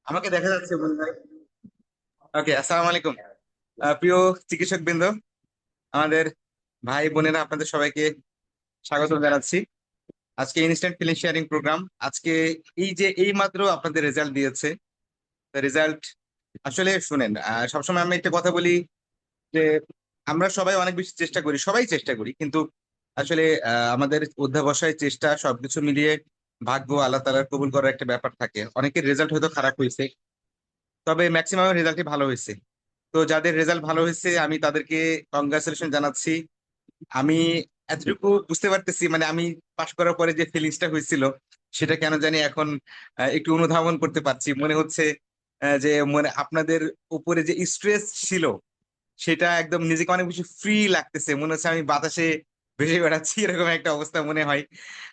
আমাকে দেখা যাচ্ছে মনে হয়। ওকে, আসসালামু আলাইকুম। প্রিয় চিকিৎসক বৃন্দ, আমাদের ভাই বোনেরা, আপনাদের সবাইকে স্বাগত জানাচ্ছি আজকে ইনস্ট্যান্ট ফিলিং শেয়ারিং প্রোগ্রাম। আজকে এই মাত্র আপনাদের রেজাল্ট দিয়েছে। রেজাল্ট আসলে শুনেন, সবসময় আমি একটা কথা বলি যে আমরা সবাই অনেক বেশি চেষ্টা করি, সবাই চেষ্টা করি, কিন্তু আসলে আমাদের অধ্যাবসায় চেষ্টা সবকিছু মিলিয়ে ভাগ্য আল্লাহ তাআলার কবুল করার একটা ব্যাপার থাকে। অনেকের রেজাল্ট হয়তো খারাপ হয়েছে, তবে ম্যাক্সিমাম রেজাল্টই ভালো হয়েছে। তো যাদের রেজাল্ট ভালো হয়েছে আমি তাদেরকে কংগ্রাচুলেশন জানাচ্ছি। আমি এতটুকু বুঝতে পারতেছি, মানে আমি পাশ করার পরে যে ফিলিংসটা হয়েছিল সেটা কেন জানি এখন একটু অনুধাবন করতে পারছি। মনে হচ্ছে যে মনে আপনাদের উপরে যে স্ট্রেস ছিল সেটা একদম নিজেকে অনেক বেশি ফ্রি লাগতেছে, মনে হচ্ছে আমি বাতাসে ভেসে বেড়াচ্ছি, এরকম একটা অবস্থা মনে হয়।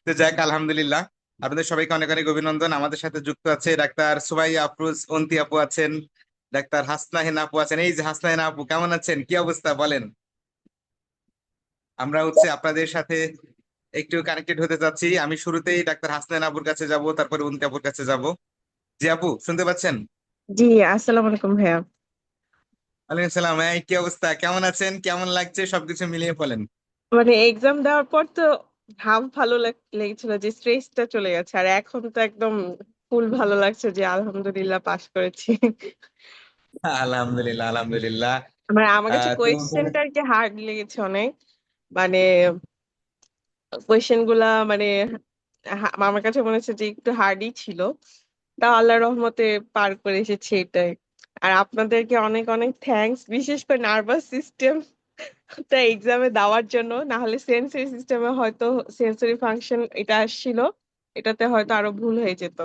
তো যাক, আলহামদুলিল্লাহ। আপনাদের সবাইকে অনেক অনেক অভিনন্দন। আমাদের সাথে যুক্ত আছে ডাক্তার সুবাই আফরোজ অন্তি আপু আছেন, ডাক্তার হাসনা হেনা আপু আছেন। এই যে হাসনা হেনা আপু, কেমন আছেন, কি অবস্থা বলেন? আমরা আপনাদের সাথে একটু কানেক্টেড হতে চাচ্ছি। আমি শুরুতেই ডাক্তার হাসনা হেনা আপুর কাছে যাব, তারপরে অন্তি আপুর কাছে যাব। জি আপু, শুনতে পাচ্ছেন? জি, আসসালামু আলাইকুম ভাইয়া। ওয়ালাইকুম সালাম। এই কি অবস্থা, কেমন আছেন, কেমন লাগছে, সবকিছু মিলিয়ে বলেন। মানে এক্সাম দেওয়ার পর তো ভালো লেগেছিল যে স্ট্রেসটা চলে গেছে, আর এখন তো একদম ফুল ভালো লাগছে যে আলহামদুলিল্লাহ পাশ করেছি। আলহামদুলিল্লাহ, আলহামদুলিল্লাহ। মানে আমার কাছে তো কোয়েশ্চেনটা আর কি হার্ড লেগেছে অনেক। মানে কোয়েশ্চেন গুলা মানে আমার কাছে মনে হচ্ছে যে একটু হার্ডই ছিল। তা আল্লাহর রহমতে পার করে এসেছি এটাই। আর আপনাদেরকে অনেক অনেক থ্যাঙ্কস, বিশেষ করে নার্ভাস সিস্টেম তা এক্সামে দেওয়ার জন্য। না হলে সেন্সরি সিস্টেমে হয়তো সেন্সরি ফাংশন এটা আসছিল, এটাতে হয়তো আরো ভুল হয়ে যেত।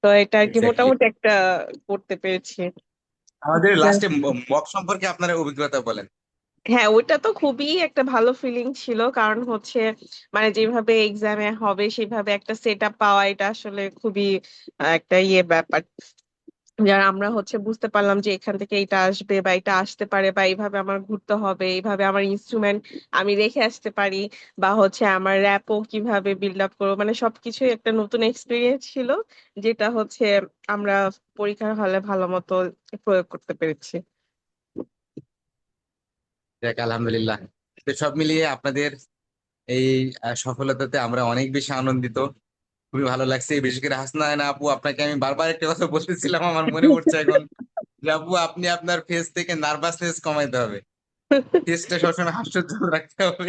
তো এটা আর কি এক্স্যাক্টলি। মোটামুটি একটা করতে পেরেছি। আমাদের যাক। লাস্টে মক সম্পর্কে আপনার অভিজ্ঞতা বলেন। হ্যাঁ, ওইটা তো খুবই একটা ভালো ফিলিং ছিল, কারণ হচ্ছে মানে যেভাবে এক্সামে হবে সেভাবে একটা সেট আপ পাওয়া, এটা আসলে খুবই একটা ব্যাপার। যারা আমরা হচ্ছে বুঝতে পারলাম যে এখান থেকে এটা আসবে বা এটা আসতে পারে, বা এইভাবে আমার ঘুরতে হবে, এইভাবে আমার ইনস্ট্রুমেন্ট আমি রেখে আসতে পারি, বা হচ্ছে আমার র্যাপও কিভাবে বিল্ড আপ করবো, মানে সবকিছুই একটা নতুন এক্সপিরিয়েন্স ছিল, যেটা হচ্ছে আমরা পরীক্ষার হলে ভালো মতো প্রয়োগ করতে পেরেছি। যাক, আলহামদুলিল্লাহ। তো সব মিলিয়ে আপনাদের এই সফলতাতে আমরা অনেক বেশি আনন্দিত। খুবই ভালো লাগছে, বিশেষ করে হাসনায়না আপু, আপনাকে আমি বারবার একটা কথা বলতেছিলাম, আমার মনে পড়ছে এখন, যে আপু আপনি আপনার ফেস থেকে নার্ভাসনেস কমাইতে হবে, ফেসটা সবসময় হাস্যোজ্জ্বল রাখতে হবে।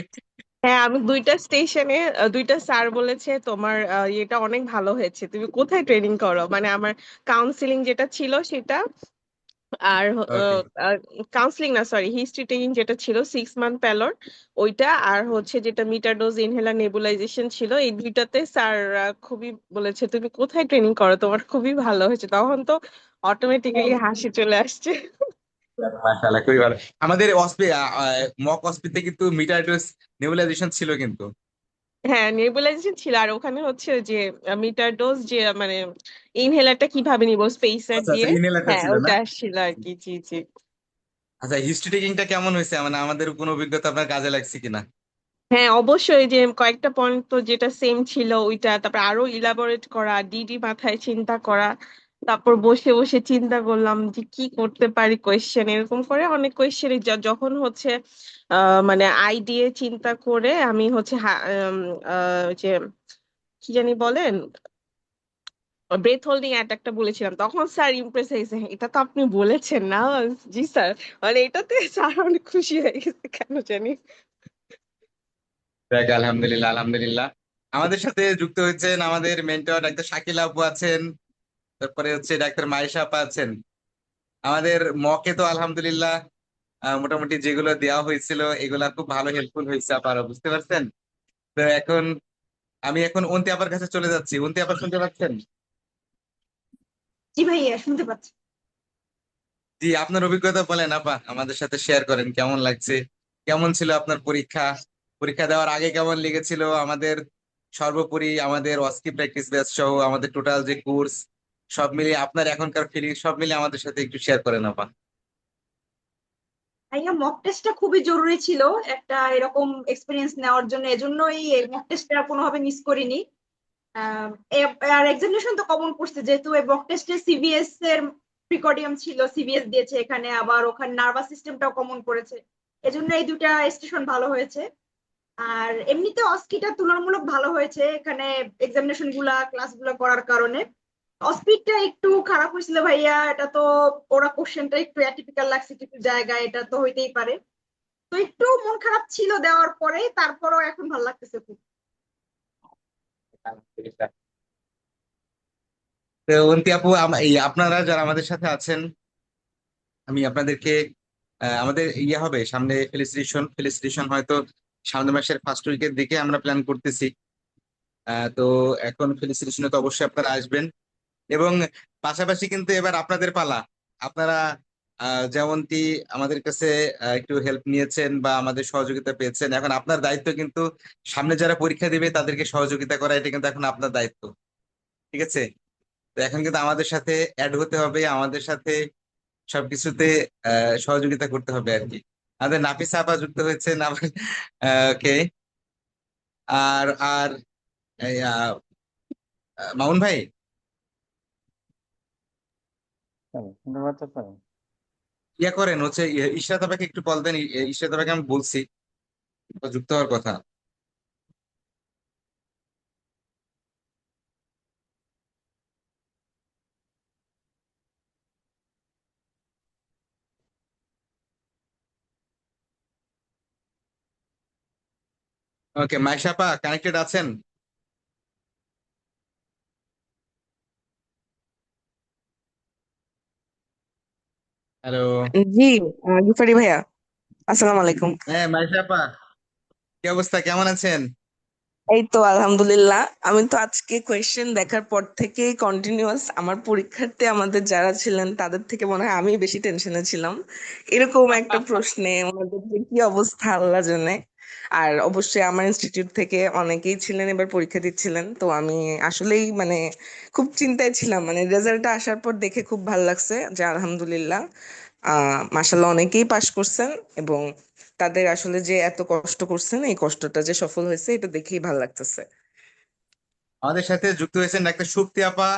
হ্যাঁ, আমি দুইটা স্টেশনে দুইটা স্যার বলেছে তোমার ইয়েটা অনেক ভালো হয়েছে, তুমি কোথায় ট্রেনিং করো, মানে আমার কাউন্সিলিং যেটা ছিল সেটা, আর ওকে। কাউন্সিলিং না, সরি, হিস্ট্রি ট্রেনিং যেটা ছিল 6 মান্থ প্যালর, ওইটা, আর হচ্ছে যেটা মিটার ডোজ ইনহেলার নেবুলাইজেশন ছিল, এই দুইটাতে স্যার খুবই বলেছে তুমি কোথায় ট্রেনিং করো, তোমার খুবই ভালো হয়েছে। তখন তো অটোমেটিক্যালি হাসি চলে আসছে। মাশাআল্লাহ, খুবই ভালো। আমাদের মক অসপিতে কিন্তু মিটার ডোজ নেবুলাইজেশন ছিল কিন্তু। হ্যাঁ, নেবুলাইজেশন ছিল, আর ওখানে হচ্ছে যে মিটার ডোজ যে মানে ইনহেলারটা কিভাবে নিব স্পেসার আচ্ছা আচ্ছা, দিয়ে। ইনহেলারটা হ্যাঁ, ছিল না? ওটা আসছিল আর কি। জি জি। আচ্ছা, হিস্ট্রি টেকিংটা কেমন হয়েছে, মানে আমাদের কোনো অভিজ্ঞতা আপনার কাজে লাগছে কিনা? হ্যাঁ, অবশ্যই, যে কয়েকটা পয়েন্ট তো যেটা সেম ছিল ওইটা, তারপর আরো ইলাবোরেট করা, ডিডি মাথায় চিন্তা করা, তারপর বসে বসে চিন্তা করলাম যে কি করতে পারি কোয়েশ্চেন, এরকম করে অনেক কোয়েশ্চেন যখন হচ্ছে মানে আইডিয়ে চিন্তা করে আমি হচ্ছে যে কি জানি বলেন, ব্রেথ হোল্ডিং অ্যাটাকটা বলেছিলাম, তখন স্যার ইমপ্রেস হয়েছে, "হ্যাঁ, এটা তো আপনি বলেছেন না?" জি স্যার। মানে এটাতে স্যার অনেক খুশি হয়ে গেছে কেন জানি। দেখ, আলহামদুলিল্লাহ, আলহামদুলিল্লাহ। আমাদের সাথে যুক্ত হয়েছেন আমাদের মেন্টর ডাক্তার শাকিল আপু আছেন, তারপরে ডাক্তার মাইশা আপা আছেন। আমাদের মকে তো আলহামদুলিল্লাহ মোটামুটি যেগুলো দেওয়া হয়েছিল এগুলা খুব ভালো হেল্পফুল হয়েছে, আপনারা বুঝতে পারছেন। তো এখন আমি অন্তি আপার কাছে চলে যাচ্ছি। অন্তি আপা, শুনতে পাচ্ছেন? জি ভাইয়া, শুনতে পাচ্ছি। জি, আপনার অভিজ্ঞতা বলেন আপা, আমাদের সাথে শেয়ার করেন, কেমন লাগছে, কেমন ছিল আপনার পরীক্ষা, পরীক্ষা দেওয়ার আগে কেমন লেগেছিল আমাদের, সর্বোপরি আমাদের অস্কি প্র্যাকটিস ব্যাচ সহ আমাদের টোটাল যে কোর্স, সব মিলিয়ে আপনার এখনকার ফিলিং সব মিলিয়ে আমাদের সাথে একটু শেয়ার করেন আপা। ভাইয়া, মক টেস্টটা খুবই জরুরি ছিল একটা এরকম এক্সপিরিয়েন্স নেওয়ার জন্য, এজন্যই এই মক টেস্টটা কোনোভাবে মিস করিনি। আর এক্সামিনেশন তো কমন করছে, যেহেতু এই মক টেস্টে সিবিএস এর প্রিকর্ডিয়াম ছিল, সিবিএস দিয়েছে এখানে, আবার ওখানে নার্ভাস সিস্টেমটাও কমন করেছে। এজন্য এই দুটা স্টেশন ভালো হয়েছে। আর এমনিতে অস্কিটা তুলনামূলক ভালো হয়েছে এখানে, এক্সামিনেশন গুলা ক্লাস গুলা করার কারণে। অস্পিডটা একটু খারাপ হয়েছিল ভাইয়া, এটা তো ওরা কোশ্চেনটা একটু অ্যাটিপিক্যাল লাগছে কিছু জায়গায়, এটা তো হইতেই পারে। তো একটু মন খারাপ ছিল দেওয়ার পরে, তারপরও এখন ভালো লাগতেছে খুব। তো অন্তি আপু, আপনারা যারা আমাদের সাথে আছেন, আমি আপনাদেরকে আমাদের হবে সামনে ফেলিসিটেশন হয়তো সামনের মাসের ফার্স্ট উইকের দিকে আমরা প্ল্যান করতেছি। তো এখন ফেলিসিটেশনে তো অবশ্যই আপনারা আসবেন, এবং পাশাপাশি কিন্তু এবার আপনাদের পালা। আপনারা যেমনটি আমাদের কাছে একটু হেল্প নিয়েছেন বা আমাদের সহযোগিতা পেয়েছেন, এখন আপনার দায়িত্ব কিন্তু সামনে যারা পরীক্ষা দিবে তাদেরকে সহযোগিতা করা, এটা কিন্তু এখন আপনার দায়িত্ব। ঠিক আছে? তো এখন কিন্তু আমাদের সাথে অ্যাড হতে হবে, আমাদের সাথে সবকিছুতে সহযোগিতা করতে হবে আর কি। আমাদের নাফিসা আপা যুক্ত হয়েছে না? ওকে। আর আর এই, মামুন ভাই, শুনতে পাচ্ছেন? ইয়া করেন হচ্ছে ইশরাত আপাকে একটু কল দেন। ইশরাত আপাকে আমি বলছি যুক্ত হওয়ার কথা। ওকে, মাইশা আপা কানেক্টেড আছেন? হ্যালো। জি। গিফারি ভাইয়া, আসসালামু আলাইকুম। হ্যাঁ মাইশা আপা, কি অবস্থা, কেমন আছেন? এই তো আলহামদুলিল্লাহ। আমি তো আজকে কোয়েশ্চেন দেখার পর থেকেই কন্টিনিউয়াস, আমার পরীক্ষার্থী আমাদের যারা ছিলেন তাদের থেকে মনে হয় আমি বেশি টেনশনে ছিলাম এরকম একটা প্রশ্নে। ওনাদের যে কি অবস্থা আল্লাহ জানে। আর অবশ্যই আমার ইনস্টিটিউট থেকে অনেকেই ছিলেন এবার পরীক্ষা দিচ্ছিলেন, তো আমি আসলেই মানে খুব চিন্তায় ছিলাম। মানে রেজাল্টটা আসার পর দেখে খুব ভালো লাগছে যে আলহামদুলিল্লাহ মাশাল্লাহ অনেকেই পাশ করছেন, এবং তাদের আসলে যে এত কষ্ট করছেন এই কষ্টটা যে সফল হয়েছে এটা দেখেই ভালো লাগতেছে। আমাদের সাথে যুক্ত হয়েছেন ডাক্তার সুপ্তি আপা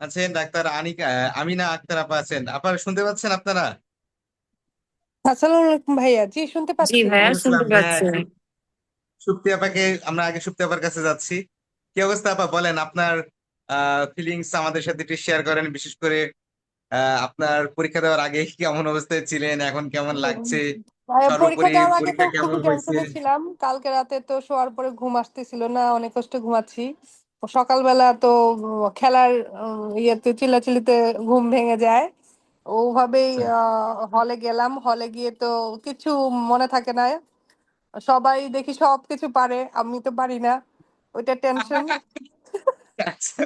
আছেন, ডাক্তার আনিকা আমিনা আক্তার আপা আছেন। আপা শুনতে পাচ্ছেন আপনারা? আসসালামু আলাইকুম ভাইয়া, জি শুনতে জি পাচ্ছি। ভাইয়া, ওয়ালাইকুম শুনতে আসসালাম। হ্যাঁ, পাচ্ছি। সুপ্তি আপাকে আমরা আগে সুপ্তি আপার কাছে যাচ্ছি। কি অবস্থা আপা, বলেন আপনার ফিলিংস আমাদের সাথে একটু শেয়ার করেন, বিশেষ করে আপনার পরীক্ষা দেওয়ার আগে কেমন অবস্থায় ছিলেন, এখন কেমন লাগছে, ভাইয়া, পরীক্ষা সর্বোপরি দেওয়ার আগে তো পরীক্ষা কেমন খুবই হয়েছে? টেনশনে ছিলাম। কালকে রাতে তো শোয়ার পরে ঘুম আসতেছিল না, অনেক কষ্টে ঘুমাচ্ছি। সকালবেলা তো খেলার ইয়েতে চিল্লাচিল্লিতে ঘুম ভেঙে যায়। ওভাবেই আচ্ছা। হলে গেলাম, হলে গিয়ে তো কিছু মনে থাকে না। সবাই দেখি সবকিছু পারে, আমি তো পারি না, ওইটা টেনশন। আচ্ছা।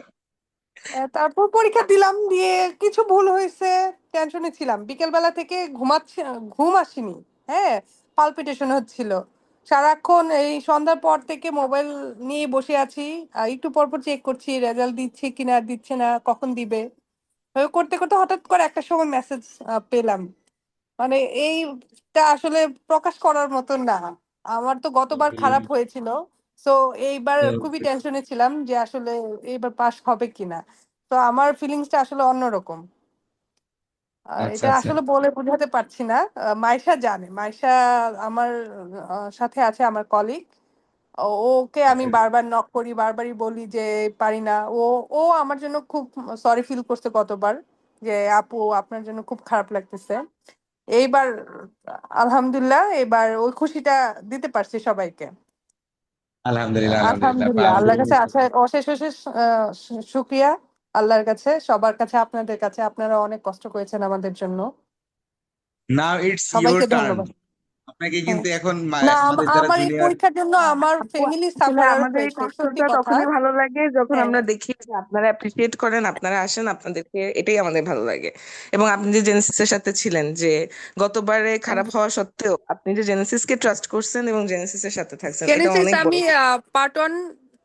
তারপর পরীক্ষা দিলাম, দিয়ে কিছু ভুল হয়েছে, টেনশনে ছিলাম। বিকেল বেলা থেকে ঘুমাচ্ছি, ঘুম আসেনি। হ্যাঁ, পালপিটেশন হচ্ছিল সারাক্ষণ। এই সন্ধ্যার পর থেকে মোবাইল নিয়ে বসে আছি, একটু পর পর চেক করছি রেজাল্ট দিচ্ছে কিনা, দিচ্ছে না, কখন দিবে। করতে করতে হঠাৎ করে একটা সময় মেসেজ পেলাম। মানে এইটা আসলে প্রকাশ করার মতো না। আমার তো গতবার খারাপ হয়েছিল, তো এইবার খুবই টেনশনে ছিলাম যে আসলে এইবার পাস হবে কিনা। তো আমার ফিলিংসটা আসলে অন্যরকম। আচ্ছা এটা আচ্ছা। আসলে বলে বোঝাতে পারছি না। মাইশা জানে, মাইশা আমার সাথে আছে, আমার কলিগ। ওকে আমি আচ্ছা। বারবার নক করি, বারবারই বলি যে পারি না। ও ও আমার জন্য খুব সরি ফিল করছে গতবার, যে আপু আপনার জন্য খুব খারাপ লাগতেছে। এইবার আলহামদুলিল্লাহ, এবার ওই খুশিটা দিতে পারছি সবাইকে। আলহামদুলিল্লাহ, আলহামদুলিল্লাহ আপা, আলহামদুলিল্লাহ, আল্লাহর কাছে আলহামদুলিল্লাহ। আছে অশেষ অশেষ শুক্রিয়া। আল্লাহর কাছে, সবার কাছে, আপনাদের কাছে। আপনারা অনেক কষ্ট করেছেন আমাদের জন্য। নাও ইটস ইউর সবাইকে টার্ন। ধন্যবাদ। আপনাকে হ্যাঁ, কিন্তু এখন না আমাদের যারা আমার এই জুনিয়র। পরীক্ষার জন্য আমার আপু, ফ্যামিলি আসলে সাফারার আমাদের এই হয়েছে, সত্যি কষ্টটা কথা। তখনই ভালো লাগে যখন হ্যাঁ, আমরা দেখি যে আপনারা অ্যাপ্রিসিয়েট করেন, আপনারা আসেন, আপনাদেরকে, এটাই আমাদের ভালো লাগে। এবং আপনি যে জেনেসিসের সাথে ছিলেন, যে গতবারে খারাপ হওয়া সত্ত্বেও আপনি যে জেনেসিসকে ট্রাস্ট করছেন এবং জেনেসিসের সাথে থাকছেন, এটা জেনেসিস অনেক বড় আমি পাওয়া। পার্ট ওয়ান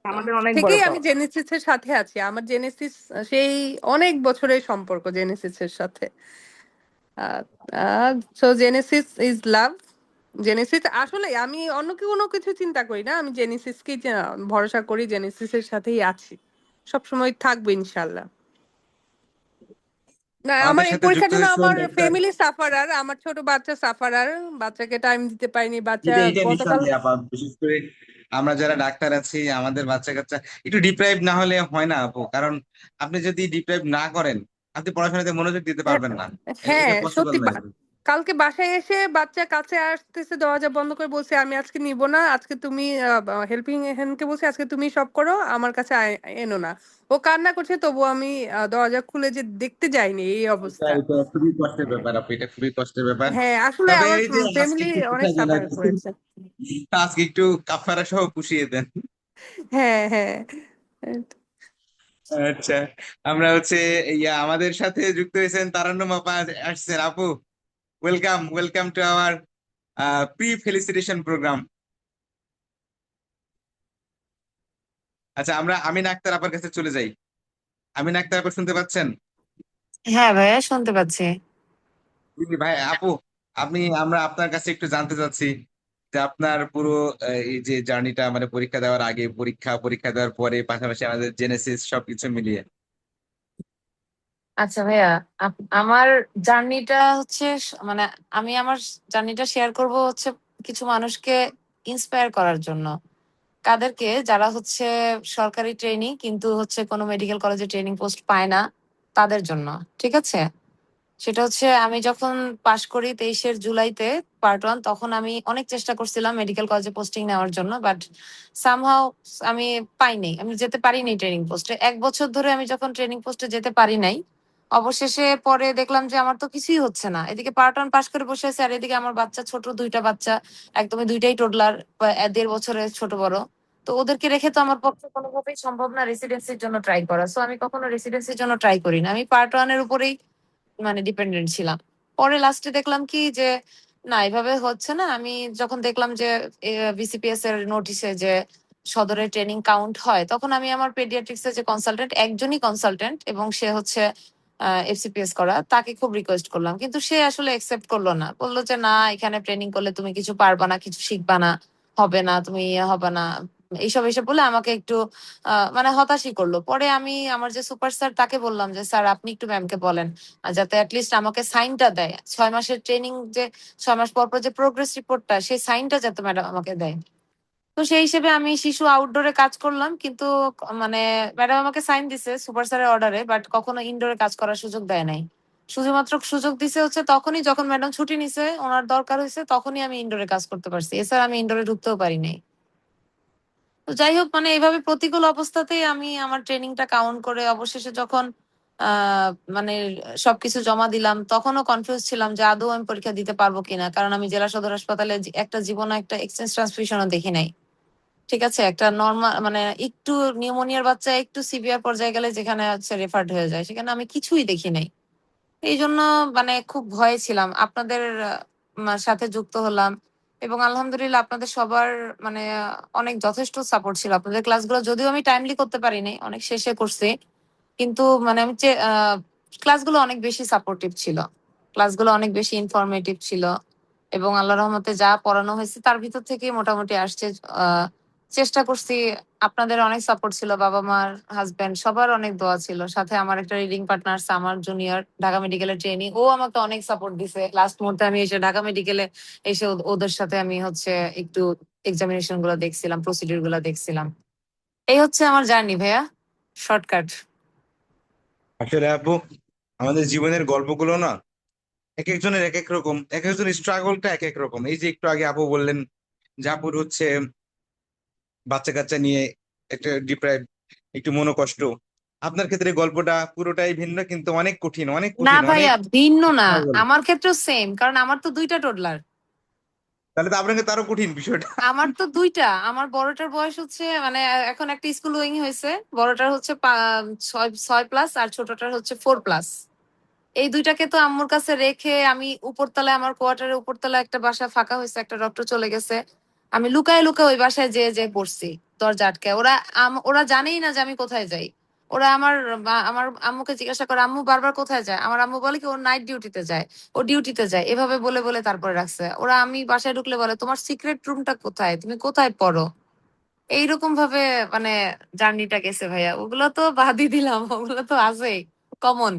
আমাদের অনেক বড় থেকেই আমি পাওয়া। জেনেসিসের সাথে আছি। আমার জেনেসিস সেই অনেক বছরের সম্পর্ক জেনেসিসের সাথে। So Genesis is love. Genesis আসলে আমি অন্য কোনো কিছু চিন্তা করি না, আমি জেনেসিসকে ভরসা করি, জেনেসিসের সাথেই আছি। সবসময় থাকবে ইনশাল্লাহ। না, আমার আমাদের এই সাথে যুক্ত পরীক্ষার জন্য হয়েছেন আমার ডাক্তার। ফ্যামিলি সাফারার, আমার ছোট বাচ্চা সাফারার, বাচ্চাকে টাইম দিতে পারিনি, বাচ্চা এটা গতকাল। নিঃসন্দেহে আপা, বিশেষ করে আমরা যারা ডাক্তার আছি, আমাদের বাচ্চা কাচ্চা একটু ডিপ্রাইভ না হলে হয় না আপু। কারণ আপনি যদি ডিপ্রাইভ না করেন, আপনি পড়াশোনাতে মনোযোগ দিতে হ্যাঁ, পারবেন না। এটা হ্যাঁ, পসিবল সত্যি নয়। কালকে বাসায় এসে বাচ্চা কাছে আসতেছে, দরজা বন্ধ করে বলছে আমি আজকে নিব না, আজকে তুমি হেল্পিং হ্যান্ডকে বলছে আজকে তুমি সব করো, আমার কাছে এনো না। ও কান্না করছে, তবু আমি দরজা খুলে যে দেখতে যাইনি, এই এটা অবস্থা। এটা খুবই কষ্টের হ্যাঁ, ব্যাপার আপু, এটা খুবই কষ্টের ব্যাপার। হ্যাঁ, আসলে তবে আমার এই যে আজকে ফ্যামিলি একটু অনেক কোথায় সাফার গেলেন? করেছে। আজকে একটু কাফারা সহ পুষিয়ে দেন। হ্যাঁ, হ্যাঁ। আচ্ছা, আমরা হচ্ছে আমাদের সাথে যুক্ত হয়েছেন তারান্নুম আপা, আসছেন আপু। Welcome, welcome to our pre felicitation program. আচ্ছা, আমরা আমিন আক্তার আপার কাছে চলে যাই। আমিন আক্তার আপা শুনতে পাচ্ছেন? হ্যাঁ ভাইয়া, শুনতে পাচ্ছি। জি ভাই, আপু, আমরা আপনার কাছে একটু জানতে চাচ্ছি যে আপনার পুরো এই যে জার্নিটা, মানে পরীক্ষা দেওয়ার আগে, পরীক্ষা দেওয়ার পরে, পাশাপাশি আমাদের জেনেসিস সবকিছু মিলিয়ে। আচ্ছা ভাইয়া, আমার জার্নিটা হচ্ছে মানে আমি আমার জার্নিটা শেয়ার করব হচ্ছে কিছু মানুষকে ইন্সপায়ার করার জন্য। কাদেরকে? যারা হচ্ছে সরকারি ট্রেনিং কিন্তু হচ্ছে কোনো মেডিকেল কলেজে ট্রেনিং পোস্ট পায় না, তাদের জন্য। ঠিক আছে? সেটা হচ্ছে আমি যখন পাশ করি 23 জুলাইতে পার্ট 1, তখন আমি অনেক চেষ্টা করছিলাম মেডিকেল কলেজে পোস্টিং নেওয়ার জন্য, বাট সামহাও আমি পাইনি, আমি যেতে পারিনি ট্রেনিং পোস্টে। 1 বছর ধরে আমি যখন ট্রেনিং পোস্টে যেতে পারি নাই, অবশেষে পরে দেখলাম যে আমার তো কিছুই হচ্ছে না। এদিকে পার্ট 1 পাশ করে বসে আছে, আর এদিকে আমার বাচ্চা ছোট, দুইটা বাচ্চা, একদমই দুইটাই টোডলার, 1.5 বছরের ছোট বড়। তো ওদেরকে রেখে তো আমার পক্ষে কোনোভাবেই সম্ভব না রেসিডেন্সির জন্য ট্রাই করা। সো আমি কখনো রেসিডেন্সির জন্য ট্রাই করি না, আমি পার্ট 1 এর উপরেই মানে ডিপেন্ডেন্ট ছিলাম। পরে লাস্টে দেখলাম কি যে না, এভাবে হচ্ছে না। আমি যখন দেখলাম যে বিসিপিএস এর নোটিশে যে সদরে ট্রেনিং কাউন্ট হয়, তখন আমি আমার পেডিয়াট্রিক্স এর যে কনসালটেন্ট, একজনই কনসালটেন্ট এবং সে হচ্ছে এফসিপিএস করা, তাকে খুব রিকোয়েস্ট করলাম, কিন্তু সে আসলে একসেপ্ট করলো না। বললো যে না, এখানে ট্রেনিং করলে তুমি কিছু পারবা না, কিছু শিখবা না, হবে না, তুমি হবে না, এইসব এইসব বলে আমাকে একটু মানে হতাশই করলো। পরে আমি আমার যে সুপার স্যার, তাকে বললাম যে স্যার আপনি একটু ম্যামকে বলেন যাতে অ্যাটলিস্ট আমাকে সাইনটা দেয়, 6 মাসের ট্রেনিং, যে 6 মাস পর পর যে প্রোগ্রেস রিপোর্টটা, সেই সাইনটা যাতে ম্যাডাম আমাকে দেয়। তো সেই হিসেবে আমি শিশু আউটডোরে কাজ করলাম, কিন্তু মানে ম্যাডাম আমাকে সাইন দিছে সুপার স্যারের অর্ডারে, বাট কখনো ইনডোরে কাজ করার সুযোগ দেয় নাই। শুধুমাত্র সুযোগ দিছে হচ্ছে তখনই যখন ম্যাডাম ছুটি নিছে, ওনার দরকার হয়েছে, তখনই আমি ইনডোরে কাজ করতে পারছি, এছাড়া আমি ইনডোরে ঢুকতেও পারি নাই। তো যাই হোক, মানে এইভাবে প্রতিকূল অবস্থাতেই আমি আমার ট্রেনিংটা কাউন্ট করে অবশেষে যখন আহ মানে সবকিছু জমা দিলাম, তখনও কনফিউজ ছিলাম যে আদৌ আমি পরীক্ষা দিতে পারবো কিনা, কারণ আমি জেলা সদর হাসপাতালে একটা জীবনে একটা এক্সচেঞ্জ ট্রান্সফিউশনও দেখি নাই। ঠিক আছে, একটা নর্মাল মানে একটু নিউমোনিয়ার বাচ্চা একটু সিভিয়ার পর্যায়ে গেলে যেখানে হচ্ছে রেফার্ড হয়ে যায়, সেখানে আমি কিছুই দেখি নাই। এই জন্য মানে খুব ভয়ে ছিলাম। আপনাদের সাথে যুক্ত হলাম, এবং আলহামদুলিল্লাহ আপনাদের সবার মানে অনেক যথেষ্ট সাপোর্ট ছিল। আপনাদের ক্লাসগুলো যদিও আমি টাইমলি করতে পারিনি, অনেক শেষে করছি, কিন্তু মানে আমি ক্লাসগুলো অনেক বেশি সাপোর্টিভ ছিল, ক্লাসগুলো অনেক বেশি ইনফরমেটিভ ছিল, এবং আল্লাহ রহমতে যা পড়ানো হয়েছে তার ভিতর থেকে মোটামুটি আসছে। আহ চেষ্টা করছি। আপনাদের অনেক সাপোর্ট ছিল, বাবা মার, হাজবেন্ড, সবার অনেক দোয়া ছিল। সাথে আমার একটা রিডিং পার্টনার, আমার জুনিয়র ঢাকা মেডিকেলের ট্রেনি, ও আমাকে অনেক সাপোর্ট দিছে। লাস্ট মুহূর্তে আমি এসে ঢাকা মেডিকেলে এসে ওদের সাথে আমি হচ্ছে একটু এক্সামিনেশন গুলো দেখছিলাম, প্রসিডিউর গুলো দেখছিলাম। এই হচ্ছে আমার জার্নি ভাইয়া, শর্টকাট। আসলে আপু, আমাদের জীবনের গল্পগুলো না এক একজনের এক এক রকম, এক একজনের স্ট্রাগলটা এক এক রকম। এই যে একটু আগে আপু বললেন যে আপুর হচ্ছে বাচ্চা কাচ্চা নিয়ে একটা ডিপ্রাইভ, একটু মনোকষ্ট। আপনার ক্ষেত্রে গল্পটা পুরোটাই ভিন্ন, কিন্তু অনেক কঠিন, অনেক না কঠিন, অনেক ভাইয়া, ভিন্ন না, struggle। আমার ক্ষেত্রেও সেম, কারণ আমার তো দুইটা টোডলার। তাহলে তো আপনার কাছে আরো কঠিন বিষয়টা। আমার তো দুইটা, আমার বড়টার বয়স হচ্ছে মানে এখন একটা স্কুল গোয়িং হয়েছে, বড়টার হচ্ছে 6+, আর ছোটটার হচ্ছে 4+। এই দুইটাকে তো আম্মুর কাছে রেখে আমি উপরতলায়, আমার কোয়ার্টারের উপরতলায় একটা বাসা ফাঁকা হয়েছে, একটা ডক্টর চলে গেছে, আমি লুকায় লুকায় ওই বাসায় যেয়ে যেয়ে পড়ছি, দরজা আটকায়। ওরা জানেই না যে আমি কোথায় যাই। ওরা আমার আম্মুকে জিজ্ঞাসা করে, আম্মু বারবার কোথায় যায়? আমার আম্মু বলে কি, ওর নাইট ডিউটিতে যায়, ও ডিউটিতে যায়, এভাবে বলে বলে তারপরে রাখছে ওরা। আমি বাসায় ঢুকলে বলে তোমার সিক্রেট রুমটা কোথায়, তুমি কোথায় পড়ো? এইরকম ভাবে মানে জার্নিটা গেছে ভাইয়া, ওগুলো তো বাদই দিলাম, ওগুলো তো আছেই কমন।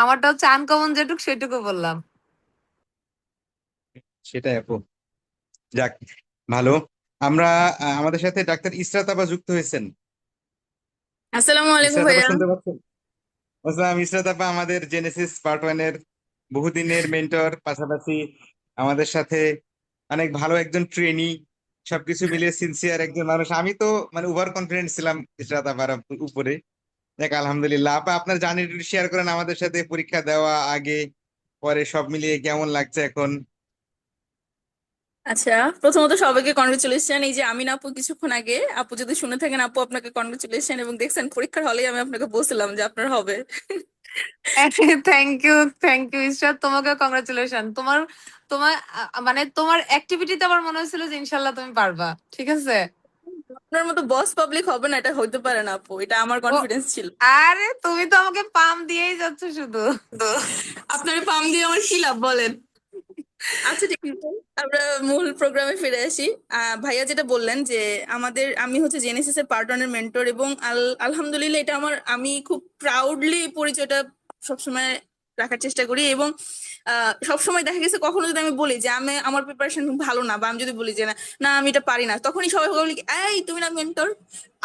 আমারটা হচ্ছে আনকমন যেটুকু সেটুকু বললাম। সেটাই আপু। যাক, ভালো। আমরা আমাদের সাথে ডাক্তার ইসরাত আপা যুক্ত হয়েছেন। আসসালামু আলাইকুম ইসরাত আপা ভাইয়া। শুনতে পাচ্ছেন? আসসালাম। ইসরাত আপা আমাদের জেনেসিস পার্ট ওয়ানের বহুদিনের মেন্টর, পাশাপাশি আমাদের সাথে অনেক ভালো একজন ট্রেনি, সবকিছু মিলিয়ে সিনসিয়ার একজন মানুষ। আমি তো মানে ওভার কনফিডেন্ট ছিলাম ইসরাত আপার উপরে। দেখ, আলহামদুলিল্লাহ। আপা, আপনার জার্নি শেয়ার করেন আমাদের সাথে, পরীক্ষা দেওয়া আগে পরে সব মিলিয়ে কেমন লাগছে এখন? আচ্ছা, প্রথমত সবাইকে কনগ্রেচুলেশন। এই যে আমিন আপু কিছুক্ষণ আগে, আপু যদি শুনে থাকেন, আপু আপনাকে কনগ্রেচুলেশন। এবং দেখছেন পরীক্ষার হলেই আমি আপনাকে বলছিলাম যে আপনার হবে। Thank you, thank you Ishrat, তোমাকে কংগ্রাচুলেশন। তোমার তোমার মানে তোমার অ্যাক্টিভিটিতে আমার মনে হয়েছিল যে ইনশাল্লাহ তুমি পারবা, ঠিক আছে। আপনার মতো বস পাবলিক হবে না, এটা হইতে পারে না আপু, এটা আমার ও, কনফিডেন্স ছিল। আরে তুমি তো আমাকে পাম দিয়েই যাচ্ছ শুধু। আপনার পাম দিয়ে আমার কি লাভ বলেন? আচ্ছা ঠিক আছে, আমরা মূল প্রোগ্রামে ফিরে আসি। ভাইয়া যেটা বললেন যে আমি হচ্ছে জেনেসিস এর পার্ট ওয়ানের মেন্টর, এবং আলহামদুলিল্লাহ এটা আমি খুব প্রাউডলি পরিচয়টা সবসময় রাখার চেষ্টা করি। এবং সবসময় দেখা গেছে কখনো যদি আমি বলি যে আমার প্রিপারেশন ভালো না, বা আমি যদি বলি যে না না আমি এটা পারি না, তখনই সবাই বলি এই তুমি না মেন্টর।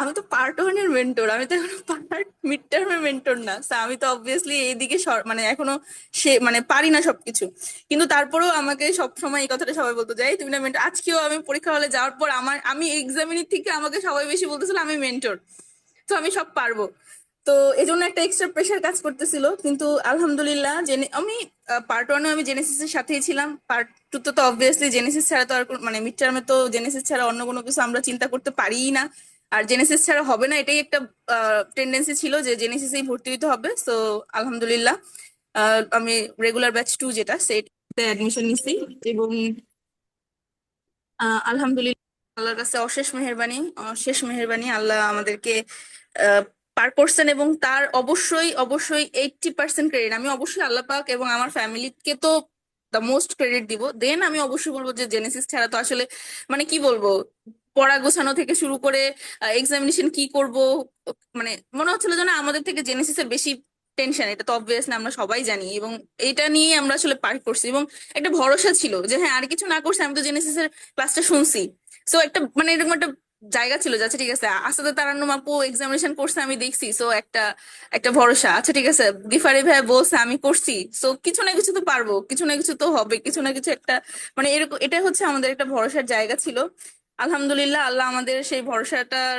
আমি তো পার্ট ওয়ানের মেন্টর, আমি তো এখনো পার্ট মিড টার্মের মেন্টর না। So আমি তো অবভিয়াসলি এইদিকে মানে এখনো মানে পারি না সবকিছু। কিন্তু তারপরেও আমাকে সব সময় এই কথাটা সবাই বলতো যে "এই, তুমি না মেন্টর"। আজকেও আমি পরীক্ষা হলে যাওয়ার পর আমি এক্সামিনের থেকে আমাকে সবাই বেশি বলতেছিল আমি মেন্টর। তো আমি সব পারবো। তো এই জন্য একটা এক্সট্রা প্রেশার কাজ করতেছিল। কিন্তু আলহামদুলিল্লাহ আমি পার্ট ওয়ানে আমি জেনেসিস এর সাথেই ছিলাম। পার্ট টু তো অবভিয়াসলি জেনেসিস ছাড়া তো আর মানে মিড টার্মে তো জেনেসিস ছাড়া অন্য কোনো কিছু আমরা চিন্তা করতে পারিই না। আর জেনেসিস ছাড়া হবে না, এটাই একটা টেন্ডেন্সি ছিল যে জেনেসিসেই ভর্তি হতে হবে। সো আলহামদুলিল্লাহ আমি রেগুলার ব্যাচ 2 যেটা সেটাতে অ্যাডমিশন নিছি। এবং আলহামদুলিল্লাহ আল্লাহর কাছে অশেষ মেহেরবানি আল্লাহ আমাদেরকে আহ, পার করছেন। এবং তার অবশ্যই অবশ্যই 80% ক্রেডিট আমি অবশ্যই আল্লাহ পাক এবং আমার ফ্যামিলিকে তো দ্য মোস্ট ক্রেডিট দিব। দেন আমি অবশ্যই বলবো যে জেনেসিস ছাড়া তো আসলে মানে কি বলবো, পড়া গোছানো থেকে শুরু করে এক্সামিনেশন কি করব, মানে মনে হচ্ছিল যেন আমাদের থেকে জেনেসিস এর বেশি টেনশন। এটা তো অবভিয়াসলি আমরা সবাই জানি, এবং এটা নিয়ে আমরা আসলে পার করছি। এবং একটা ভরসা ছিল যে হ্যাঁ আর কিছু না করছে, আমি তো জেনেসিস এর ক্লাসটা শুনছি। সো একটা মানে এরকম একটা জায়গা ছিল যে আচ্ছা ঠিক আছে, আসাদে তারান্নুম আপু এক্সামিনেশন করছে আমি দেখছি। সো একটা একটা ভরসা, আচ্ছা ঠিক আছে গিফারি ভাই বলছে আমি করছি। সো কিছু না কিছু তো পারবো, কিছু না কিছু তো হবে, কিছু না কিছু একটা মানে এরকম, এটা হচ্ছে আমাদের একটা ভরসার জায়গা ছিল। আলহামদুলিল্লাহ আল্লাহ আমাদের সেই ভরসাটার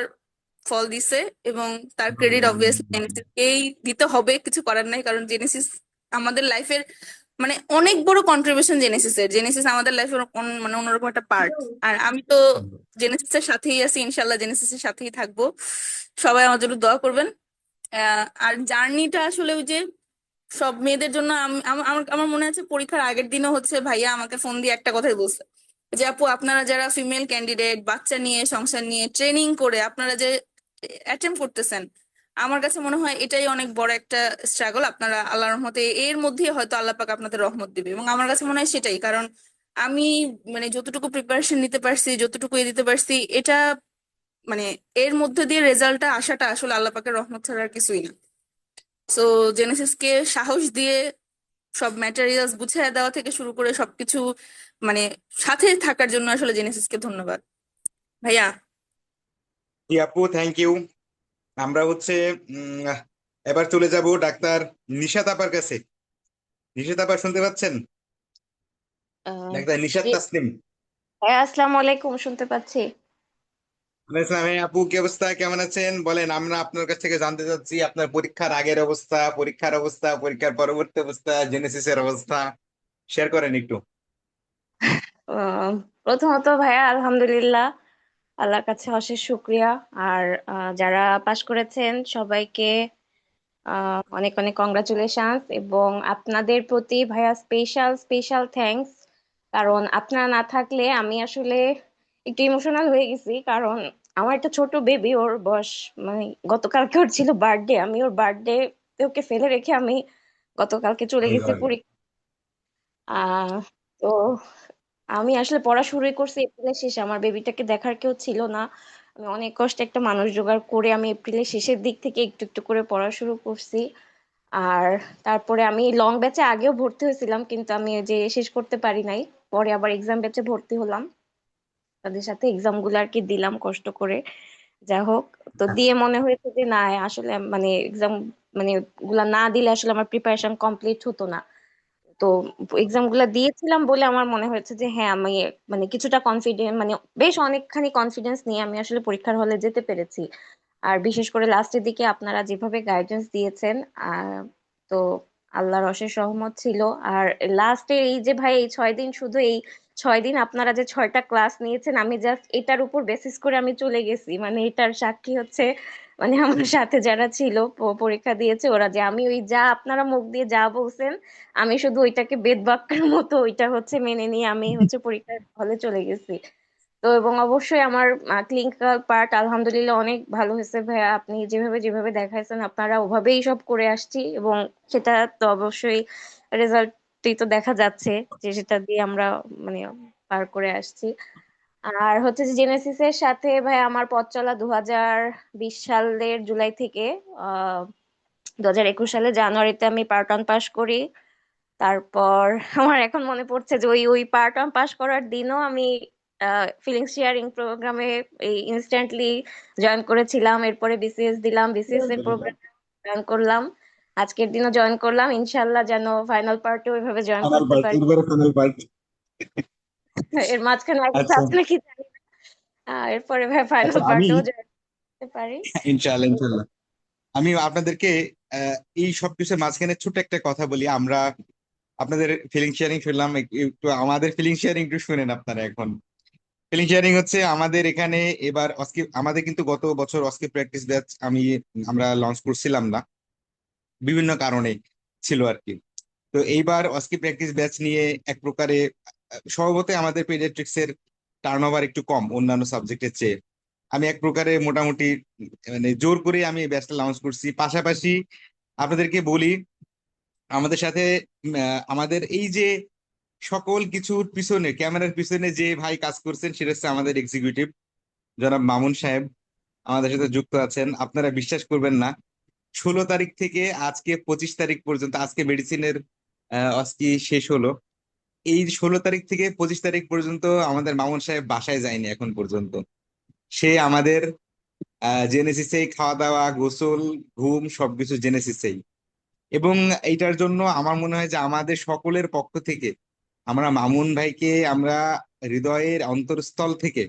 ফল দিছে। এবং তার ক্রেডিট অবভিয়াসলি জেনেসিসকেই দিতে হবে, কিছু করার নাই। কারণ জেনেসিস আমাদের লাইফের মানে অনেক বড় কন্ট্রিবিউশন জেনেসিস আমাদের লাইফের মানে অন্যরকম একটা পার্ট। আর আমি তো জেনেসিসের সাথেই আছি, ইনশাল্লাহ জেনেসিসের সাথেই থাকবো। সবাই আমার জন্য দোয়া করবেন। আর জার্নিটা আসলে ওই যে সব মেয়েদের জন্য আমার আমার মনে আছে পরীক্ষার আগের দিনও হচ্ছে ভাইয়া আমাকে ফোন দিয়ে একটা কথাই বলছে যে আপু আপনারা যারা ফিমেল ক্যান্ডিডেট বাচ্চা নিয়ে সংসার নিয়ে ট্রেনিং করে আপনারা যে অ্যাটেম্প করতেছেন, আমার কাছে মনে হয় এটাই অনেক বড় একটা স্ট্রাগল। আপনারা আল্লাহর রহমতে এর মধ্যেই হয়তো আল্লাহ পাক আপনাদের রহমত দিবে। এবং আমার কাছে মনে হয় সেটাই, কারণ আমি মানে যতটুকু প্রিপারেশন নিতে পারছি, যতটুকু দিতে পারছি, এটা মানে এর মধ্যে দিয়ে রেজাল্টটা আসাটা আসলে আল্লাহ পাকের রহমত ছাড়া আর কিছুই না। সো জেনেসিসকে সাহস দিয়ে সব ম্যাটেরিয়ালস গুছিয়ে দেওয়া থেকে শুরু করে সবকিছু মানে সাথে থাকার জন্য আসলে জেনেসিসকে ধন্যবাদ ভাইয়া। জি আপু, থ্যাংক ইউ। আমরা হচ্ছে উম, এবার চলে যাব ডাক্তার নিশাত আপার কাছে। নিশাত আপা শুনতে পাচ্ছেন? আহ, ডাক্তার নিশাত জি তাসনিম। হ্যাঁ, আসসালামু আলাইকুম, শুনতে পাচ্ছি। ইসলাম, হ্যাঁ আপু, কি অবস্থা, কেমন আছেন বলেন? আমরা আপনার কাছ থেকে জানতে চাচ্ছি আপনার পরীক্ষার আগের অবস্থা, পরীক্ষার পরবর্তী অবস্থা, জেনেসিসের অবস্থা শেয়ার করেন একটু। আহ, প্রথমত ভাইয়া আলহামদুলিল্লাহ, আল্লাহর কাছে অশেষ শুক্রিয়া। আর যারা পাশ করেছেন সবাইকে অনেক অনেক কংগ্রাচুলেশনস। এবং আপনাদের প্রতি ভাইয়া স্পেশাল স্পেশাল থ্যাঙ্কস। কারণ আপনারা না থাকলে আমি আসলে একটু ইমোশনাল হয়ে গেছি। কারণ আমার একটা ছোট বেবি, ওর বয়স মানে গতকালকে ওর ছিল বার্থডে, আমি ওর বার্থডে ওকে ফেলে রেখে আমি গতকালকে চলে গেছি পরীক্ষা। তো আমি আসলে পড়া শুরুই করছি এপ্রিলের শেষে, আমার বেবিটাকে দেখার কেউ ছিল না। আমি অনেক কষ্টে একটা মানুষ জোগাড় করে আমি এপ্রিলের শেষের দিক থেকে একটু একটু করে পড়া শুরু করছি। আর তারপরে আমি লং ব্যাচে আগেও ভর্তি হয়েছিলাম, কিন্তু আমি ওই যে শেষ করতে পারি নাই। পরে আবার এক্সাম ব্যাচে ভর্তি হলাম, তাদের সাথে এক্সাম গুলো আর কি দিলাম কষ্ট করে। যা হোক, তো দিয়ে মনে হয়েছে যে না, আসলে মানে এক্সাম মানে গুলা না দিলে আসলে আমার প্রিপারেশন কমপ্লিট হতো না। তো এক্সাম গুলা দিয়েছিলাম বলে আমার মনে হয়েছে যে হ্যাঁ, আমি মানে কিছুটা কনফিডেন্ট, মানে বেশ অনেকখানি কনফিডেন্স নিয়ে আমি আসলে পরীক্ষার হলে যেতে পেরেছি। আর বিশেষ করে লাস্টের দিকে আপনারা যেভাবে গাইডেন্স দিয়েছেন, তো আল্লাহর অশেষ রহমত ছিল। আর লাস্টে এই যে ভাই এই 6 দিন, শুধু এই 6 দিন আপনারা যে 6টা ক্লাস নিয়েছেন, আমি জাস্ট এটার উপর বেসিস করে আমি চলে গেছি। মানে এটার সাক্ষী হচ্ছে মানে আমার সাথে যারা ছিল পরীক্ষা দিয়েছে ওরা, যে আমি ওই যা আপনারা মুখ দিয়ে যা বলছেন, আমি শুধু ওইটাকে বেদ বাক্যের মতো ওইটা হচ্ছে মেনে নিয়ে আমি হচ্ছে পরীক্ষার হলে চলে গেছি। তো এবং অবশ্যই আমার ক্লিনিক্যাল পার্ট আলহামদুলিল্লাহ অনেক ভালো হয়েছে ভাইয়া। আপনি যেভাবে যেভাবে দেখাইছেন আপনারা ওভাবেই সব করে আসছি, এবং সেটা তো অবশ্যই রেজাল্টই তো দেখা যাচ্ছে যে সেটা দিয়ে আমরা মানে পার করে আসছি। আর হচ্ছে যে জেনেসিস এর সাথে ভাই আমার পথ চলা 2020 সালের জুলাই থেকে 2021 সালে জানুয়ারিতে আমি পার্ট ওয়ান পাশ করি। তারপর আমার এখন মনে পড়ছে যে ওই ওই পার্ট ওয়ান পাশ করার দিনও আমি ফিলিংস শেয়ারিং প্রোগ্রামে এই ইনস্ট্যান্টলি জয়েন করেছিলাম। এরপরে বিসিএস দিলাম, বিসিএস এর প্রোগ্রামে জয়েন করলাম, আজকের দিনও জয়েন করলাম। ইনশাল্লাহ যেন ফাইনাল পার্টে ওইভাবে জয়েন ফাইনাল করতে পার্ট, পারি। এবারে ফাইনাল পার্ট। এর মাঝখানে আর কিছু আচ্ছা, আছে নাকি জানি না। এরপরে ভাই ফাইনাল আচ্ছা, আমি পার্টেও জয়েন করতে পারি। ইনশাআল্লাহ ইনশাআল্লাহ আমি আপনাদেরকে এই সবকিছুর মাঝখানে ছোট একটা কথা বলি। আমরা আপনাদের ফিলিং শেয়ারিং শুনলাম, একটু আমাদের ফিলিং শেয়ারিং একটু শুনেন আপনারা এখন। ফিলিং শেয়ারিং হচ্ছে আমাদের এখানে এবার আমাদের কিন্তু গত বছর অস্কি প্র্যাকটিস ব্যাচ আমরা লঞ্চ করছিলাম না, বিভিন্ন কারণে ছিল আর কি। তো এইবার অস্কি প্র্যাকটিস ব্যাচ নিয়ে এক প্রকারে স্বভাবতই আমাদের পেডিয়াট্রিক্স এর টার্নওভার একটু কম অন্যান্য সাবজেক্টের চেয়ে। আমি এক প্রকারে মোটামুটি মানে জোর করে আমি এই ব্যাচটা লঞ্চ করছি। পাশাপাশি আপনাদেরকে বলি, আমাদের সাথে আমাদের এই যে সকল কিছুর পিছনে, ক্যামেরার পিছনে যে ভাই কাজ করছেন সেটা হচ্ছে আমাদের এক্সিকিউটিভ জনাব মামুন সাহেব আমাদের সাথে যুক্ত আছেন। আপনারা বিশ্বাস করবেন না, 16 তারিখ থেকে আজকে 25 তারিখ পর্যন্ত, আজকে মেডিসিনের আজকে শেষ হলো, এই 16 তারিখ থেকে 25 তারিখ পর্যন্ত আমাদের মামুন সাহেব বাসায় যায়নি এখন পর্যন্ত। সে আমাদের জেনেসিসেই খাওয়া দাওয়া, গোসল, ঘুম সবকিছু জেনেসিসেই। এবং এইটার জন্য আমার মনে হয় যে আমাদের সকলের পক্ষ থেকে আমরা মামুন ভাইকে আমরা হৃদয়ের অন্তরস্থল থেকে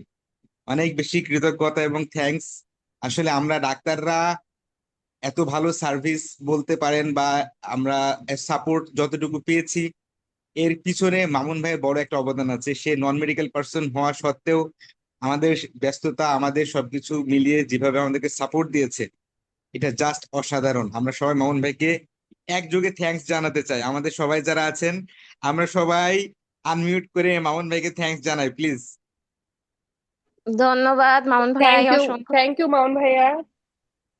অনেক বেশি কৃতজ্ঞতা এবং থ্যাঙ্কস। আসলে আমরা ডাক্তাররা এত ভালো সার্ভিস বলতে পারেন বা আমরা সাপোর্ট যতটুকু পেয়েছি, এর পিছনে মামুন ভাইয়ের বড় একটা অবদান আছে। সে নন মেডিকেল পার্সন হওয়া সত্ত্বেও আমাদের ব্যস্ততা, আমাদের সবকিছু মিলিয়ে যেভাবে আমাদেরকে সাপোর্ট দিয়েছে, এটা জাস্ট অসাধারণ। আমরা সবাই মামুন ভাইকে একযোগে থ্যাঙ্কস জানাতে চাই। আমাদের সবাই যারা আছেন আমরা সবাই আনমিউট করে মামুন ভাইকে থ্যাঙ্কস জানাই প্লিজ। ধন্যবাদ মামুন ভাই, অসংখ্য। থ্যাংক ইউ মামুন ভাইয়া।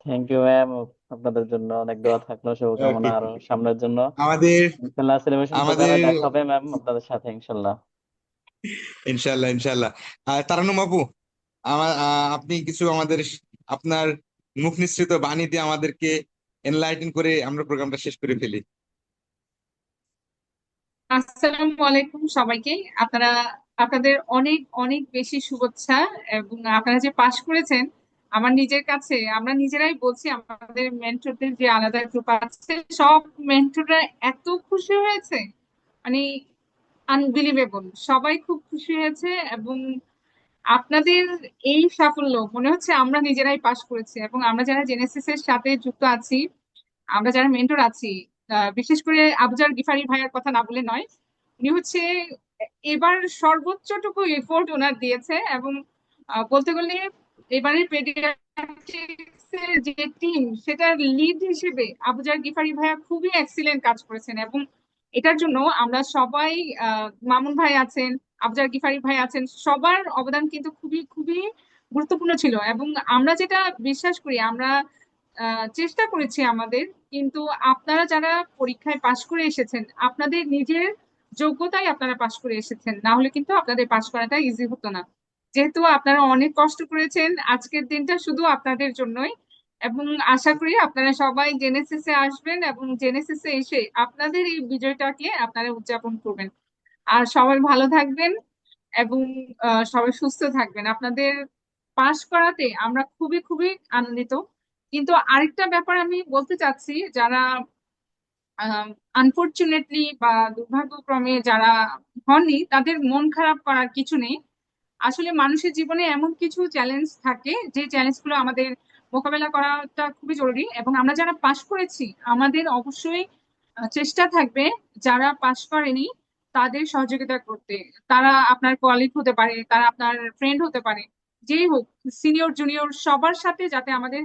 Thank you ma'am. আপনাদের জন্য অনেক দোয়া থাকলো, শুভকামনা ওকে, আরো সামনের জন্য। আমাদের ইনশাল্লাহ সেলিব্রেশন আমাদের প্রোগ্রামে দেখা হবে ম্যাম আপনাদের সাথে ইনশাল্লাহ। ইনশাল্লাহ ইনশাল্লাহ। তারান্নুম আপু, আপনি কিছু আমাদের আপনার মুখ নিঃসৃত বাণী দিয়ে আমাদেরকে এনলাইটেন করে আমরা প্রোগ্রামটা শেষ করে ফেলি। আসসালামু আলাইকুম সবাইকে। আপনারা, আপনাদের অনেক অনেক বেশি শুভেচ্ছা। এবং আপনারা যে পাশ করেছেন, আমার নিজের কাছে আমরা নিজেরাই বলছি, আমাদের মেন্টরদের যে আলাদা গ্রুপ আছে, সব মেন্টররা এত খুশি হয়েছে, মানে আনবিলিভেবল, সবাই খুব খুশি হয়েছে। এবং আপনাদের এই সাফল্য মনে হচ্ছে আমরা নিজেরাই পাশ করেছি। এবং আমরা যারা জেনেসিস এর সাথে যুক্ত আছি, আমরা যারা মেন্টর আছি, বিশেষ করে আবুজার গিফারি ভাইয়ার কথা না বলে নয়, উনি হচ্ছে এবার সর্বোচ্চটুকু এফোর্ট ওনার দিয়েছে। এবং বলতে গেলে এবারের পেডিয়াট্রিক্স এর যে টিম, সেটার লিড হিসেবে আবুজার গিফারি ভাইয়া খুবই এক্সিলেন্ট কাজ করেছেন। এবং এটার জন্য আমরা সবাই, মামুন ভাই আছেন, আবুজার গিফারি ভাই আছেন, সবার অবদান কিন্তু খুবই খুবই গুরুত্বপূর্ণ ছিল। এবং আমরা যেটা বিশ্বাস করি, আমরা চেষ্টা করেছি আমাদের, কিন্তু আপনারা যারা পরীক্ষায় পাশ করে এসেছেন, আপনাদের নিজের যোগ্যতায় আপনারা পাশ করে এসেছেন, না হলে কিন্তু আপনাদের পাশ করাটা ইজি হতো না। যেহেতু আপনারা অনেক কষ্ট করেছেন, আজকের দিনটা শুধু আপনাদের জন্যই। এবং আশা করি আপনারা সবাই জেনেসিসে আসবেন এবং জেনেসিসে এসে আপনাদের এই বিজয়টাকে আপনারা উদযাপন করবেন। আর সবাই ভালো থাকবেন এবং সবাই সুস্থ থাকবেন। আপনাদের পাশ করাতে আমরা খুবই খুবই আনন্দিত। কিন্তু আরেকটা ব্যাপার আমি বলতে চাচ্ছি, যারা আনফরচুনেটলি বা দুর্ভাগ্যক্রমে যারা হননি, তাদের মন খারাপ করার কিছু নেই। আসলে মানুষের জীবনে এমন কিছু চ্যালেঞ্জ থাকে যে চ্যালেঞ্জগুলো আমাদের মোকাবেলা করাটা খুবই জরুরি, এবং আমরা যারা পাশ করেছি আমাদের অবশ্যই চেষ্টা থাকবে যারা পাশ করেনি তাদের সহযোগিতা করতে। তারা আপনার কলিগ হতে পারে, তারা আপনার ফ্রেন্ড হতে পারে, যেই হোক, সিনিয়র জুনিয়র সবার সাথে যাতে আমাদের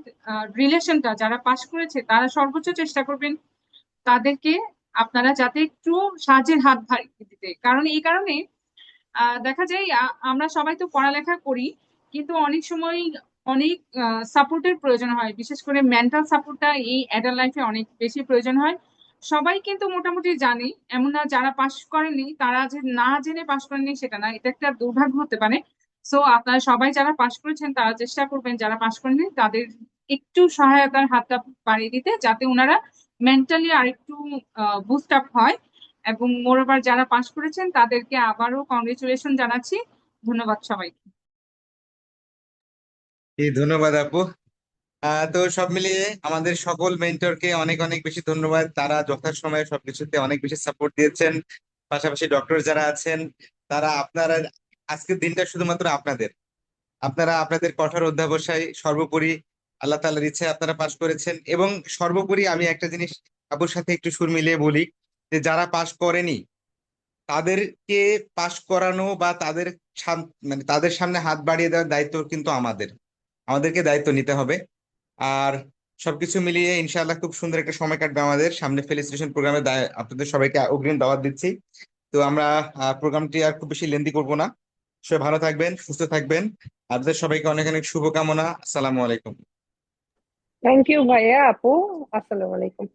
রিলেশনটা, যারা পাশ করেছে তারা সর্বোচ্চ চেষ্টা করবেন তাদেরকে আপনারা যাতে একটু সাহায্যের হাত বাড়িয়ে দিতে। কারণ এই কারণে দেখা যায় আমরা সবাই তো পড়ালেখা করি, কিন্তু অনেক সময় অনেক সাপোর্টের প্রয়োজন হয়, বিশেষ করে মেন্টাল সাপোর্টটা এই অ্যাডাল্ট লাইফে অনেক বেশি প্রয়োজন হয়। সবাই কিন্তু মোটামুটি জানে, এমন না যারা পাশ করেনি তারা যে না জেনে পাশ করেনি সেটা না, এটা একটা দুর্ভাগ্য হতে পারে। সো আপনারা সবাই যারা পাশ করেছেন তারা চেষ্টা করবেন যারা পাশ করেনি তাদের একটু সহায়তার হাতটা বাড়িয়ে দিতে, যাতে ওনারা মেন্টালি আরেকটু বুস্ট আপ হয়। এবং মোরওভার যারা পাশ করেছেন তাদেরকে আবারও কংগ্রেচুলেশন জানাচ্ছি। ধন্যবাদ সবাইকে। ধন্যবাদ আপু। তো সব মিলিয়ে আমাদের সকল মেন্টরকে অনেক অনেক বেশি ধন্যবাদ। তারা যথাসময়ে সবকিছুতে অনেক বেশি সাপোর্ট দিয়েছেন। পাশাপাশি ডক্টর যারা আছেন, তারা আপনারা, আজকের দিনটা শুধুমাত্র আপনাদের, আপনারা আপনাদের কঠোর অধ্যবসায়, সর্বোপরি আল্লাহ তাআলার ইচ্ছায় আপনারা পাশ করেছেন। এবং সর্বোপরি আমি একটা জিনিস আপুর সাথে একটু সুর মিলিয়ে বলি, যে যারা পাশ করেনি তাদেরকে পাশ করানো বা তাদের মানে তাদের সামনে হাত বাড়িয়ে দেওয়ার দায়িত্ব কিন্তু আমাদেরকে দায়িত্ব নিতে হবে। আর সবকিছু মিলিয়ে ইনশাআল্লাহ খুব সুন্দর একটা সময় কাটবে আমাদের সামনে। ফেলিসিটেশন প্রোগ্রামে আপনাদের সবাইকে অগ্রিম দাওয়াত দিচ্ছি। তো আমরা প্রোগ্রামটি আর খুব বেশি লেন্দি করবো না। সবাই ভালো থাকবেন, সুস্থ থাকবেন। আপনাদের সবাইকে অনেক অনেক শুভকামনা। আসসালামু আলাইকুম। থ্যাংক ইউ ভাইয়া, আপু। আসসালামু আলাইকুম।